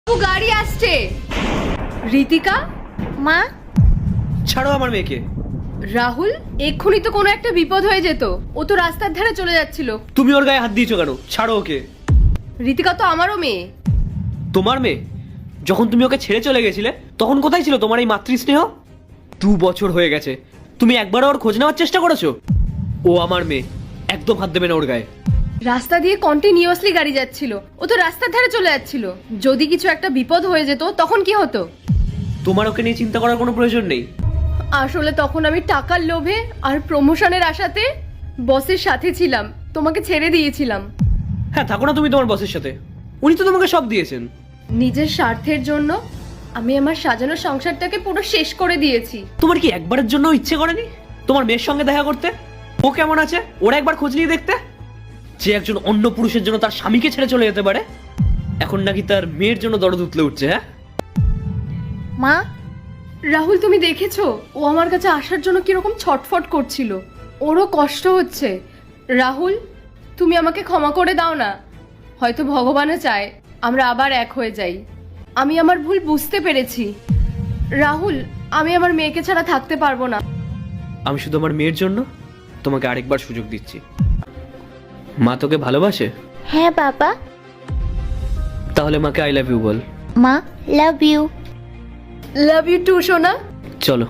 ও গাড়ি আসছে। ঋতিকা মা, ছাড়ো আমার মেয়েকে। রাহুল, এক্ষুনি তো কোনো একটা বিপদ হয়ে যেত। ও তো রাস্তার ধারে চলে যাচ্ছিল। তুমি ওর গায়ে হাত দিয়েছো কেন? ছাড়ো ওকে। ঋতিকা তো আমারও মেয়ে। তোমার মেয়ে? যখন তুমি ওকে ছেড়ে চলে গেছিলে তখন কোথায় ছিল তোমার এই মাতৃস্নেহ? 2 বছর হয়ে গেছে, তুমি একবারও ওর খোঁজ নেওয়ার চেষ্টা করেছো? ও আমার মেয়ে, একদম হাত দেবে না ওর গায়ে। রাস্তা দিয়ে কন্টিনিউয়াসলি গাড়ি যাচ্ছিল। ও তো রাস্তার ধারে চলে যাচ্ছিল। যদি কিছু একটা বিপদ হয়ে যেত তখন কি হতো? তোমার ওকে নিয়ে চিন্তা করার কোনো প্রয়োজন নেই। আসলে তখন আমি টাকার লোভে আর প্রমোশনের আশাতে বসের সাথে ছিলাম, তোমাকে ছেড়ে দিয়েছিলাম। হ্যাঁ, থাকো না তুমি তোমার বসের সাথে, উনি তো তোমাকে সব দিয়েছেন। নিজের স্বার্থের জন্য আমি আমার সাজানো সংসারটাকে পুরো শেষ করে দিয়েছি। তোমার কি একবারের জন্য ইচ্ছে করেনি তোমার মেয়ের সঙ্গে দেখা করতে? ও কেমন আছে ওরা একবার খোঁজ নিয়ে দেখতে? যে একজন অন্য পুরুষের জন্য তার স্বামীকে ছেড়ে চলে যেতে পারে, এখন নাকি তার মেয়ের জন্য দরদ উতলে উঠছে। হ্যাঁ মা, রাহুল, তুমি দেখেছো ও আমার কাছে আসার জন্য কিরকম ছটফট করছিল? ওরও কষ্ট হচ্ছে। রাহুল, তুমি আমাকে ক্ষমা করে দাও না। হয়তো ভগবানও চায় আমরা আবার এক হয়ে যাই। আমি আমার ভুল বুঝতে পেরেছি। রাহুল, আমি আমার মেয়েকে ছাড়া থাকতে পারবো না। আমি শুধু আমার মেয়ের জন্য তোমাকে আরেকবার সুযোগ দিচ্ছি। মা তোকে ভালোবাসে? হ্যাঁ বাবা। তাহলে মাকে আই লাভ ইউ বল। মা, love you. Love you too সোনা। চলো।